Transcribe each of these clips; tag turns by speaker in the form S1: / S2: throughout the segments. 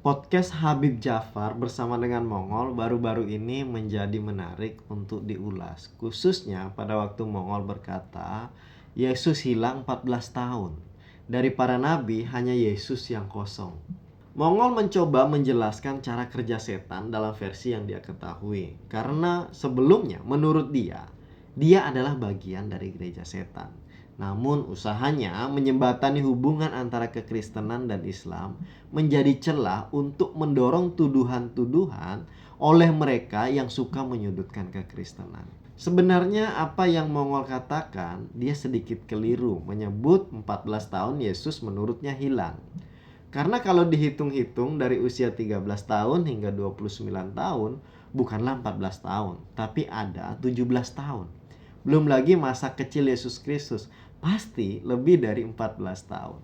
S1: Podcast Habib Jafar bersama dengan Mongol baru-baru ini menjadi menarik untuk diulas. Khususnya pada waktu Mongol berkata, Yesus hilang 14 tahun. Dari para nabi hanya Yesus yang kosong. Mongol mencoba menjelaskan cara kerja setan dalam versi yang dia ketahui. Karena sebelumnya menurut dia adalah bagian dari gereja setan. Namun usahanya menyembatani hubungan antara kekristenan dan Islam menjadi celah untuk mendorong tuduhan-tuduhan oleh mereka yang suka menyudutkan kekristenan. Sebenarnya apa yang Mongol katakan, dia sedikit keliru menyebut 14 tahun Yesus menurutnya hilang. Karena kalau dihitung-hitung dari usia 13 tahun hingga 29 tahun, bukanlah 14 tahun, tapi ada 17 tahun. Belum lagi masa kecil Yesus Kristus, pasti lebih dari 14 tahun.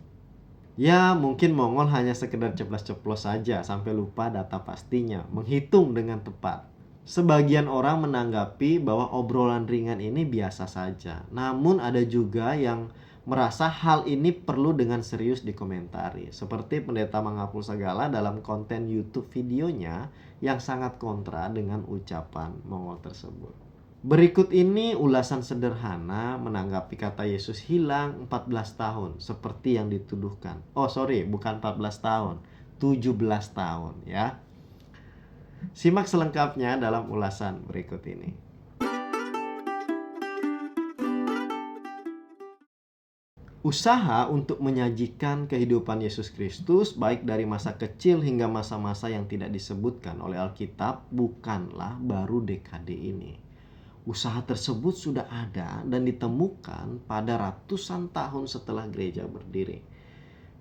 S1: Ya, mungkin Mongol hanya sekedar ceplos-ceplos saja sampai lupa data pastinya, menghitung dengan tepat. Sebagian orang menanggapi bahwa obrolan ringan ini biasa saja. Namun ada juga yang merasa hal ini perlu dengan serius dikomentari. Seperti Pendeta Mangapul Segala dalam konten YouTube videonya yang sangat kontra dengan ucapan Mongol tersebut. Berikut ini ulasan sederhana menanggapi kata Yesus hilang 14 tahun seperti yang dituduhkan. Bukan 14 tahun, 17 tahun ya. Simak selengkapnya dalam ulasan berikut ini. Usaha untuk menyajikan kehidupan Yesus Kristus baik dari masa kecil hingga masa-masa yang tidak disebutkan oleh Alkitab bukanlah baru dekade ini. Usaha tersebut sudah ada dan ditemukan pada ratusan tahun setelah gereja berdiri.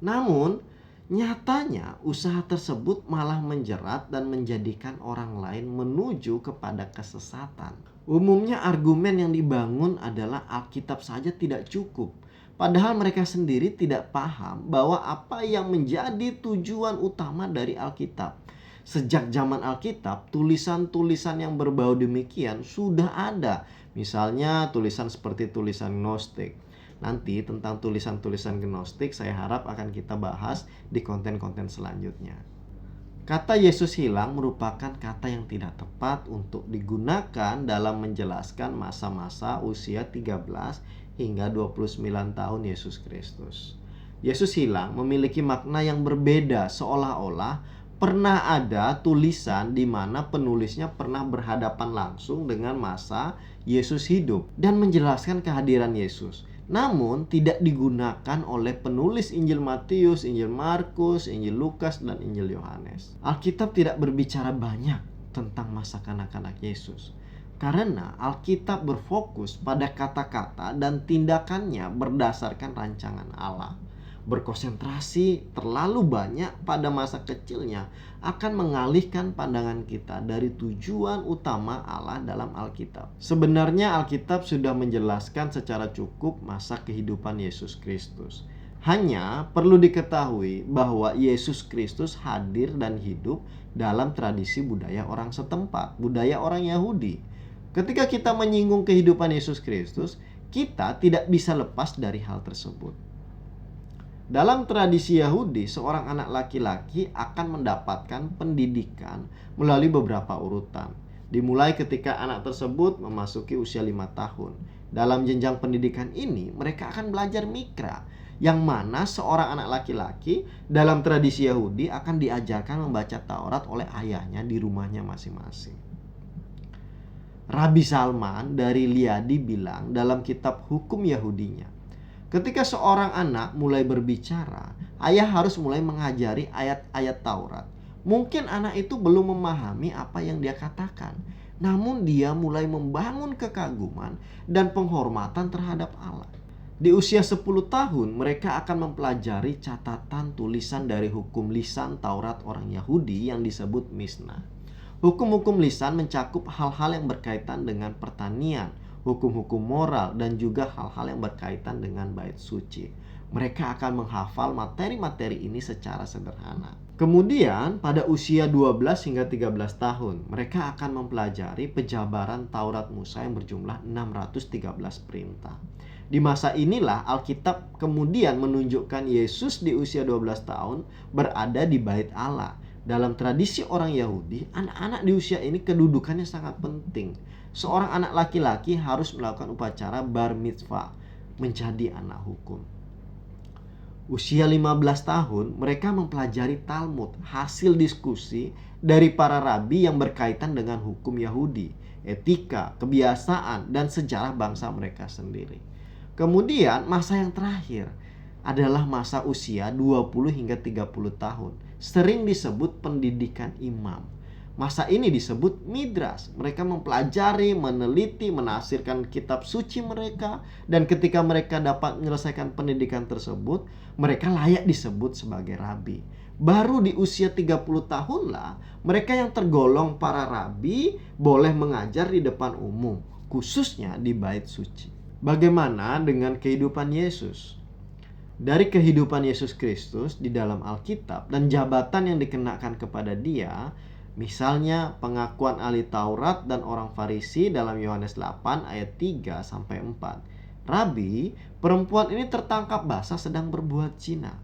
S1: Namun, nyatanya usaha tersebut malah menjerat dan menjadikan orang lain menuju kepada kesesatan. Umumnya argumen yang dibangun adalah Alkitab saja tidak cukup. Padahal mereka sendiri tidak paham bahwa apa yang menjadi tujuan utama dari Alkitab. Sejak zaman Alkitab, tulisan-tulisan yang berbau demikian sudah ada. Misalnya tulisan seperti tulisan Gnostik. Nanti tentang tulisan-tulisan Gnostik saya harap akan kita bahas di konten-konten selanjutnya. Kata Yesus hilang merupakan kata yang tidak tepat untuk digunakan dalam menjelaskan masa-masa usia 13 hingga 29 tahun Yesus Kristus. Yesus hilang memiliki makna yang berbeda, seolah-olah pernah ada tulisan di mana penulisnya pernah berhadapan langsung dengan masa Yesus hidup dan menjelaskan kehadiran Yesus. Namun tidak digunakan oleh penulis Injil Matius, Injil Markus, Injil Lukas, dan Injil Yohanes. Alkitab tidak berbicara banyak tentang masa kanak-kanak Yesus. Karena Alkitab berfokus pada kata-kata dan tindakannya berdasarkan rancangan Allah. Berkonsentrasi terlalu banyak pada masa kecilnya akan mengalihkan pandangan kita dari tujuan utama Allah dalam Alkitab. Sebenarnya Alkitab sudah menjelaskan secara cukup masa kehidupan Yesus Kristus. Hanya perlu diketahui bahwa Yesus Kristus hadir dan hidup dalam tradisi budaya orang setempat, budaya orang Yahudi. Ketika kita menyinggung kehidupan Yesus Kristus, kita tidak bisa lepas dari hal tersebut. Dalam tradisi Yahudi, seorang anak laki-laki akan mendapatkan pendidikan melalui beberapa urutan. Dimulai ketika anak tersebut memasuki usia 5 tahun. Dalam jenjang pendidikan ini, mereka akan belajar mikra, yang mana seorang anak laki-laki dalam tradisi Yahudi akan diajarkan membaca Taurat oleh ayahnya di rumahnya masing-masing. Rabi Salman dari Liadi bilang dalam kitab Hukum Yahudinya, ketika seorang anak mulai berbicara, ayah harus mulai mengajari ayat-ayat Taurat. Mungkin anak itu belum memahami apa yang dia katakan, namun dia mulai membangun kekaguman dan penghormatan terhadap Allah. Di usia 10 tahun, mereka akan mempelajari catatan tulisan dari hukum lisan Taurat orang Yahudi yang disebut Mishnah. Hukum-hukum lisan mencakup hal-hal yang berkaitan dengan pertanian, hukum-hukum moral, dan juga hal-hal yang berkaitan dengan bait suci. Mereka akan menghafal materi-materi ini secara sederhana. Kemudian pada usia 12 hingga 13 tahun, mereka akan mempelajari penjabaran Taurat Musa yang berjumlah 613 perintah. Di masa inilah Alkitab kemudian menunjukkan Yesus di usia 12 tahun berada di bait Allah. Dalam tradisi orang Yahudi, anak-anak di usia ini kedudukannya sangat penting. Seorang anak laki-laki harus melakukan upacara bar mitzvah, menjadi anak hukum. Usia 15 tahun, mereka mempelajari Talmud, hasil diskusi dari para rabi yang berkaitan dengan hukum Yahudi, etika, kebiasaan, dan sejarah bangsa mereka sendiri. Kemudian masa yang terakhir adalah masa usia 20 hingga 30 tahun. Sering disebut pendidikan imam. Masa ini disebut midras. Mereka mempelajari, meneliti, menafsirkan kitab suci mereka. Dan ketika mereka dapat menyelesaikan pendidikan tersebut, mereka layak disebut sebagai rabi. Baru di usia 30 tahun lah, mereka yang tergolong para rabi boleh mengajar di depan umum, khususnya di bait suci. Bagaimana dengan kehidupan Yesus? Dari kehidupan Yesus Kristus di dalam Alkitab dan jabatan yang dikenakan kepada dia, misalnya pengakuan ahli Taurat dan orang Farisi dalam Yohanes 8 ayat 3 sampai 4. Rabi, perempuan ini tertangkap basah sedang berbuat zina.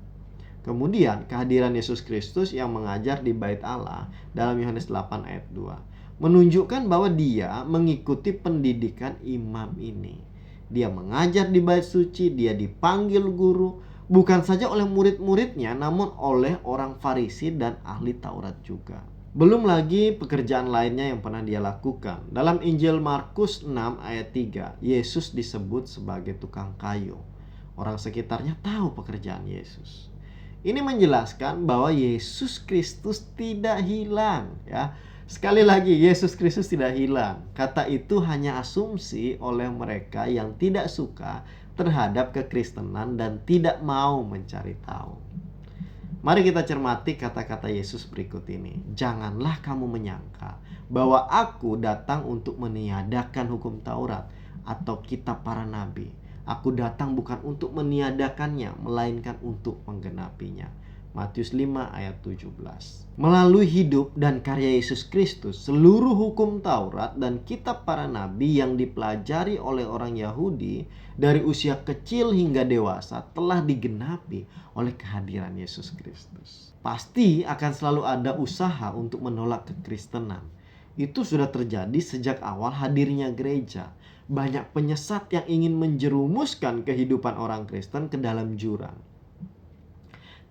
S1: Kemudian kehadiran Yesus Kristus yang mengajar di Bait Allah dalam Yohanes 8 ayat 2 menunjukkan bahwa dia mengikuti pendidikan imam ini. Dia mengajar di bait suci, dia dipanggil guru, bukan saja oleh murid-muridnya, namun oleh orang Farisi dan ahli Taurat juga. Belum lagi pekerjaan lainnya yang pernah dia lakukan. Dalam Injil Markus 6 ayat 3, Yesus disebut sebagai tukang kayu. Orang sekitarnya tahu pekerjaan Yesus. Ini menjelaskan bahwa Yesus Kristus tidak hilang, ya. Sekali lagi, Yesus Kristus tidak hilang. Kata itu hanya asumsi oleh mereka yang tidak suka terhadap kekristenan dan tidak mau mencari tahu. Mari kita cermati kata-kata Yesus berikut ini. Janganlah kamu menyangka bahwa aku datang untuk meniadakan hukum Taurat atau kitab para nabi. Aku datang bukan untuk meniadakannya, melainkan untuk menggenapinya. Matius 5 ayat 17. Melalui hidup dan karya Yesus Kristus, seluruh hukum Taurat dan kitab para nabi yang dipelajari oleh orang Yahudi dari usia kecil hingga dewasa telah digenapi oleh kehadiran Yesus Kristus. Pasti akan selalu ada usaha untuk menolak kekristenan. Itu sudah terjadi sejak awal hadirnya gereja. Banyak penyesat yang ingin menjerumuskan kehidupan orang Kristen ke dalam jurang.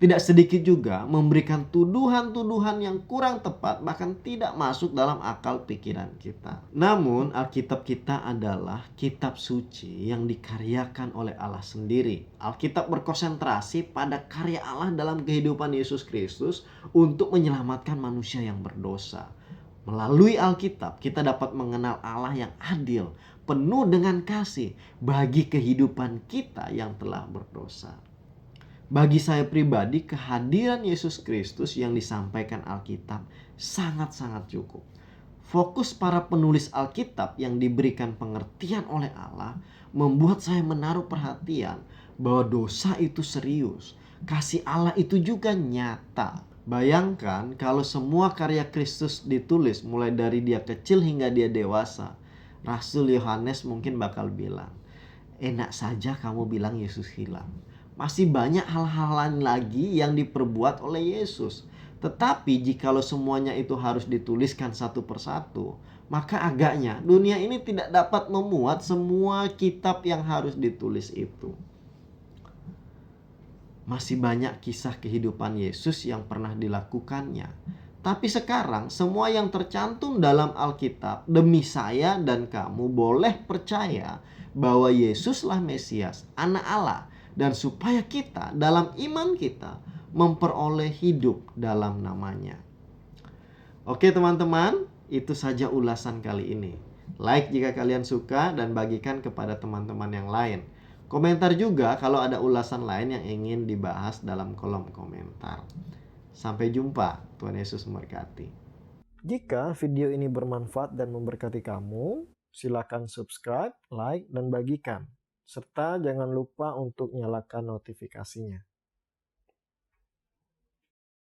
S1: Tidak sedikit juga memberikan tuduhan-tuduhan yang kurang tepat, bahkan tidak masuk dalam akal pikiran kita. Namun Alkitab kita adalah kitab suci yang dikaryakan oleh Allah sendiri. Alkitab berkonsentrasi pada karya Allah dalam kehidupan Yesus Kristus untuk menyelamatkan manusia yang berdosa. Melalui Alkitab kita dapat mengenal Allah yang adil, penuh dengan kasih bagi kehidupan kita yang telah berdosa. Bagi saya pribadi, kehadiran Yesus Kristus yang disampaikan Alkitab sangat-sangat cukup. Fokus para penulis Alkitab yang diberikan pengertian oleh Allah membuat saya menaruh perhatian bahwa dosa itu serius. Kasih Allah itu juga nyata. Bayangkan kalau semua karya Kristus ditulis mulai dari dia kecil hingga dia dewasa. Rasul Yohanes mungkin bakal bilang, enak saja kamu bilang Yesus hilang. Masih banyak hal-hal lain lagi yang diperbuat oleh Yesus. Tetapi jikalau semuanya itu harus dituliskan satu persatu, maka agaknya dunia ini tidak dapat memuat semua kitab yang harus ditulis itu. Masih banyak kisah kehidupan Yesus yang pernah dilakukannya. Tapi sekarang semua yang tercantum dalam Alkitab demi saya dan kamu boleh percaya bahwa Yesuslah Mesias, Anak Allah. Dan supaya kita dalam iman kita memperoleh hidup dalam namanya. Oke teman-teman, itu saja ulasan kali ini. Like jika kalian suka dan bagikan kepada teman-teman yang lain. Komentar juga kalau ada ulasan lain yang ingin dibahas dalam kolom komentar. Sampai jumpa, Tuhan Yesus memberkati. Jika video ini bermanfaat dan memberkati kamu, silakan subscribe, like, dan bagikan. Serta jangan lupa untuk nyalakan notifikasinya.